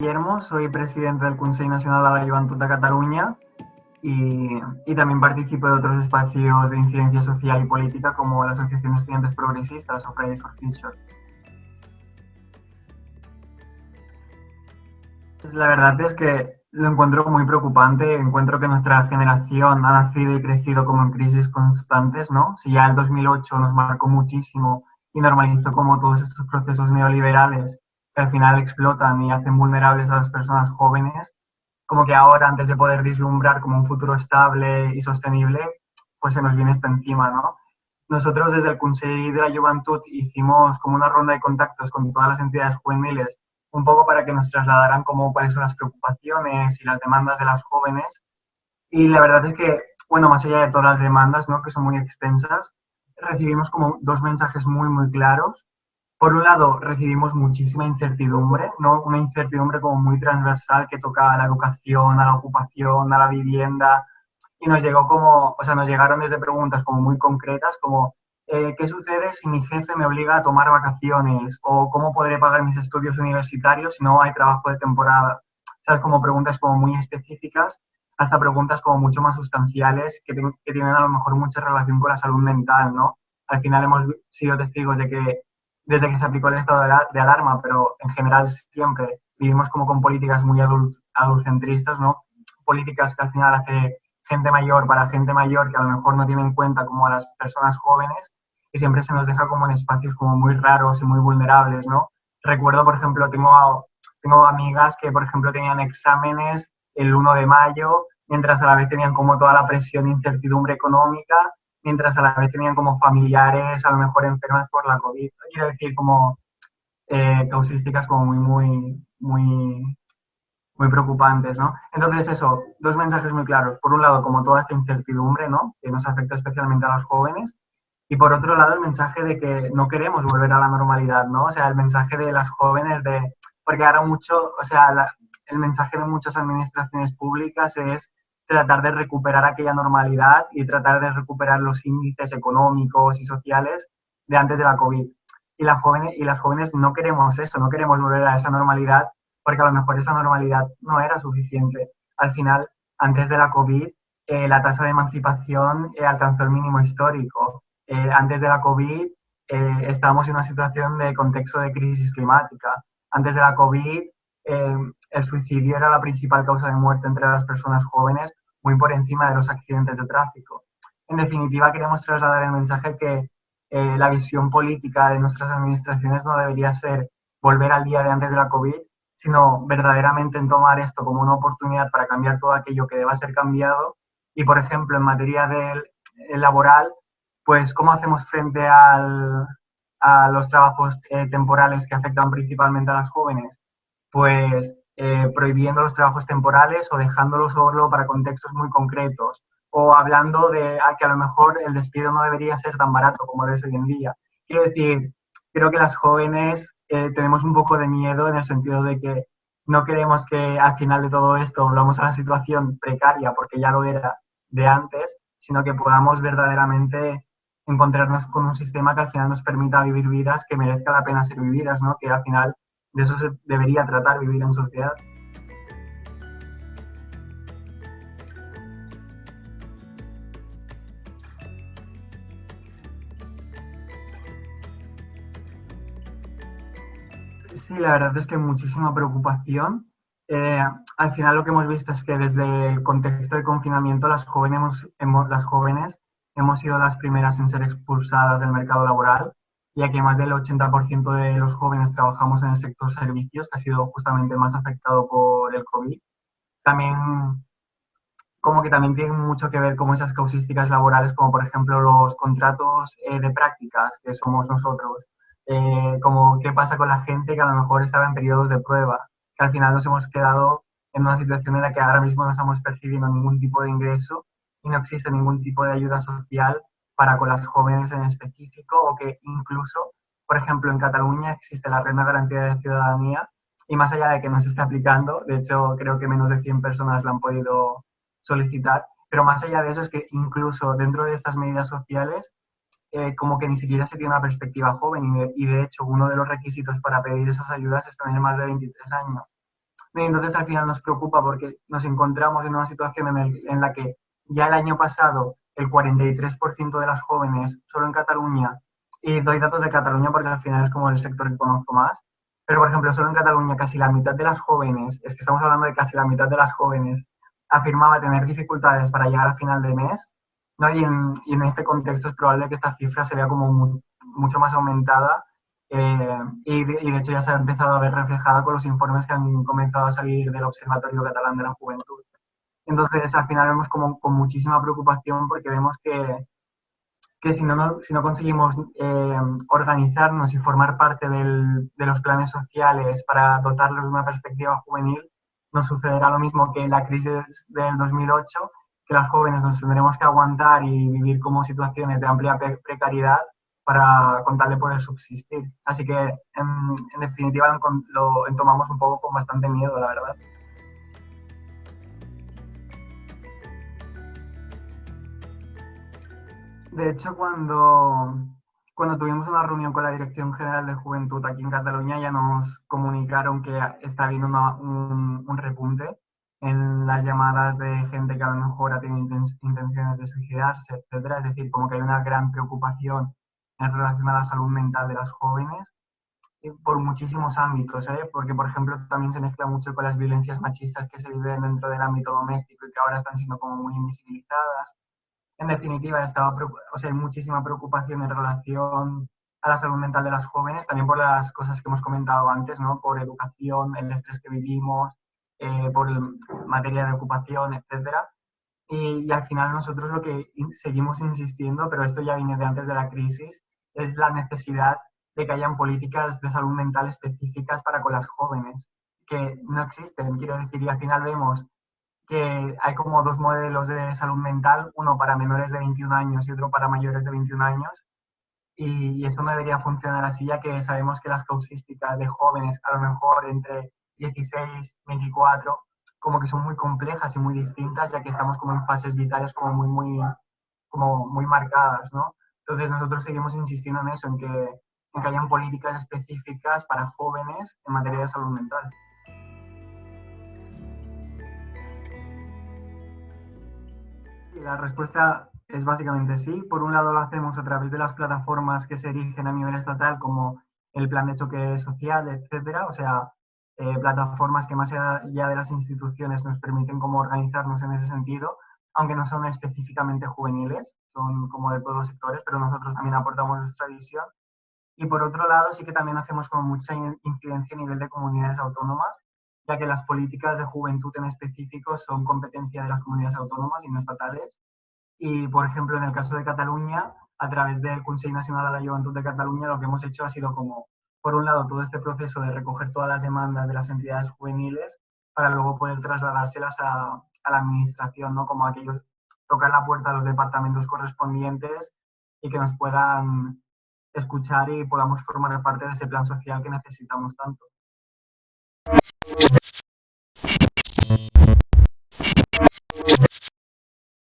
Guillermo, soy presidente del Consell Nacional de la Joventut de Cataluña y también participo de otros espacios de incidencia social y política como la Asociación de Estudiantes Progresistas o Fridays for Future. Pues la verdad es que lo encuentro muy preocupante. Encuentro que nuestra generación ha nacido y crecido como en crisis constantes, ¿no? Si ya el 2008 nos marcó muchísimo y normalizó como todos estos procesos neoliberales que al final explotan y hacen vulnerables a las personas jóvenes, como que ahora, antes de poder vislumbrar como un futuro estable y sostenible, pues se nos viene esto encima, ¿no? Nosotros desde el Consell de la Joventut hicimos como una ronda de contactos con todas las entidades juveniles, un poco para que nos trasladaran como cuáles son las preocupaciones y las demandas de las jóvenes. Y la verdad es que, bueno, más allá de todas las demandas, ¿no?, que son muy extensas, recibimos como dos mensajes muy claros. Por un lado, recibimos muchísima incertidumbre, ¿no? Una incertidumbre como muy transversal que toca a la educación, a la ocupación, a la vivienda. Y nos llegó como, o sea, nos llegaron desde preguntas como muy concretas, como ¿qué sucede si mi jefe me obliga a tomar vacaciones? ¿O cómo podré pagar mis estudios universitarios si no hay trabajo de temporada? ¿Sabes? Como preguntas como muy específicas, hasta preguntas como mucho más sustanciales que tienen a lo mejor mucha relación con la salud mental, ¿no? Al final hemos sido testigos de que desde que se aplicó el estado de alarma, pero en general siempre vivimos como con políticas muy adultcentristas, ¿no? Políticas que al final hace gente mayor para gente mayor que a lo mejor no tiene en cuenta como a las personas jóvenes y siempre se nos deja como en espacios como muy raros y muy vulnerables, ¿no? Recuerdo, por ejemplo, tengo amigas que, por ejemplo, tenían exámenes el 1 de mayo, mientras a la vez tenían como toda la presión e incertidumbre económica, mientras a la vez tenían como familiares a lo mejor enfermas por la COVID. Quiero decir, como causísticas como muy preocupantes, ¿no? Entonces, eso, dos mensajes muy claros. Por un lado, como toda esta incertidumbre, ¿no?, que nos afecta especialmente a los jóvenes. Y por otro lado, el mensaje de que no queremos volver a la normalidad, ¿no? O sea, el mensaje de las jóvenes de... Porque ahora mucho, o sea, el mensaje de muchas administraciones públicas es tratar de recuperar aquella normalidad y tratar de recuperar los índices económicos y sociales de antes de la COVID. Y las jóvenes no queremos eso, no queremos volver a esa normalidad porque a lo mejor esa normalidad no era suficiente. Al final, antes de la COVID, la tasa de emancipación alcanzó el mínimo histórico. Antes de la COVID, estábamos en una situación de contexto de crisis climática. Antes de la COVID, el suicidio era la principal causa de muerte entre las personas jóvenes, muy por encima de los accidentes de tráfico. En definitiva, queremos trasladar el mensaje que la visión política de nuestras administraciones no debería ser volver al día de antes de la COVID, sino verdaderamente en tomar esto como una oportunidad para cambiar todo aquello que deba ser cambiado. Y, por ejemplo, en materia laboral, pues cómo hacemos frente a los trabajos temporales que afectan principalmente a las jóvenes. Pues prohibiendo los trabajos temporales o dejándolos solo para contextos muy concretos, o hablando de que a lo mejor el despido no debería ser tan barato como es hoy en día. Quiero decir, creo que las jóvenes tenemos un poco de miedo en el sentido de que no queremos que al final de todo esto volvamos a la situación precaria, porque ya lo era de antes, sino que podamos verdaderamente encontrarnos con un sistema que al final nos permita vivir vidas que merezca la pena ser vividas, ¿no? Que al final de eso se debería tratar, vivir en sociedad. Sí, la verdad es que muchísima preocupación. Al final lo que hemos visto es que desde el contexto de confinamiento las jóvenes hemos sido las primeras en ser expulsadas del mercado laboral, ya que más del 80% de los jóvenes trabajamos en el sector servicios, que ha sido justamente más afectado por el COVID. También como que también tienen mucho que ver con esas causísticas laborales, como por ejemplo los contratos de prácticas, que somos nosotros, como qué pasa con la gente que a lo mejor estaba en periodos de prueba, que al final nos hemos quedado en una situación en la que ahora mismo no estamos percibiendo ningún tipo de ingreso y no existe ningún tipo de ayuda social para con las jóvenes en específico, o que incluso, por ejemplo, en Cataluña existe la Renda Garantía de Ciudadanía y más allá de que no se esté aplicando, de hecho creo que menos de 100 personas la han podido solicitar, pero más allá de eso es que incluso dentro de estas medidas sociales, como que ni siquiera se tiene una perspectiva joven y de hecho uno de los requisitos para pedir esas ayudas es tener más de 23 años. Y entonces al final nos preocupa porque nos encontramos en una situación en la que ya el año pasado el 43% de las jóvenes, solo en Cataluña, y doy datos de Cataluña porque al final es como el sector que conozco más, pero por ejemplo, solo en Cataluña casi la mitad de las jóvenes, es que estamos hablando de casi la mitad de las jóvenes, afirmaba tener dificultades para llegar a final de mes, ¿no? Y en este contexto es probable que esta cifra se vea como mucho más aumentada y de hecho ya se ha empezado a ver reflejada con los informes que han comenzado a salir del Observatorio Catalán de la Juventud. Entonces, al final vemos como con muchísima preocupación porque vemos que si no conseguimos organizarnos y formar parte de los planes sociales para dotarlos de una perspectiva juvenil, nos sucederá lo mismo que en la crisis del 2008, que las jóvenes nos tendremos que aguantar y vivir como situaciones de amplia precariedad para con tal de poder subsistir. Así que, en definitiva, lo tomamos un poco con bastante miedo, la verdad. De hecho, cuando tuvimos una reunión con la Dirección General de Juventud aquí en Cataluña, ya nos comunicaron que está habiendo un repunte en las llamadas de gente que a lo mejor ha tenido intenciones de suicidarse, etcétera. Es decir, como que hay una gran preocupación en relación a la salud mental de las jóvenes y por muchísimos ámbitos, ¿eh? Porque, por ejemplo, también se mezcla mucho con las violencias machistas que se viven dentro del ámbito doméstico y que ahora están siendo como muy invisibilizadas. En definitiva, hay muchísima preocupación en relación a la salud mental de las jóvenes, también por las cosas que hemos comentado antes, ¿no? Por educación, el estrés que vivimos, por materia de ocupación, etcétera. Y al final nosotros lo que seguimos insistiendo, pero esto ya viene de antes de la crisis, es la necesidad de que hayan políticas de salud mental específicas para con las jóvenes, que no existen, quiero decir, y al final vemos que hay como dos modelos de salud mental, uno para menores de 21 años y otro para mayores de 21 años. Y esto no debería funcionar así, ya que sabemos que las causísticas de jóvenes, a lo mejor entre 16 y 24, como que son muy complejas y muy distintas, ya que estamos como en fases vitales como muy marcadas, ¿no? Entonces nosotros seguimos insistiendo en eso, en que hayan políticas específicas para jóvenes en materia de salud mental. Y la respuesta es básicamente sí. Por un lado lo hacemos a través de las plataformas que se erigen a nivel estatal, como el Plan de Choque Social, etcétera. O sea, plataformas que más allá de las instituciones nos permiten como organizarnos en ese sentido, aunque no son específicamente juveniles, son como de todos los sectores, pero nosotros también aportamos nuestra visión. Y por otro lado, sí que también hacemos como mucha incidencia a nivel de comunidades autónomas, ya que las políticas de juventud en específico son competencia de las comunidades autónomas y no estatales. Y, por ejemplo, en el caso de Cataluña, a través del Consell Nacional de la Juventud de Cataluña, lo que hemos hecho ha sido como, por un lado, todo este proceso de recoger todas las demandas de las entidades juveniles para luego poder trasladárselas a la administración, ¿no? Como aquellos, tocar la puerta a los departamentos correspondientes y que nos puedan escuchar y podamos formar parte de ese plan social que necesitamos tanto.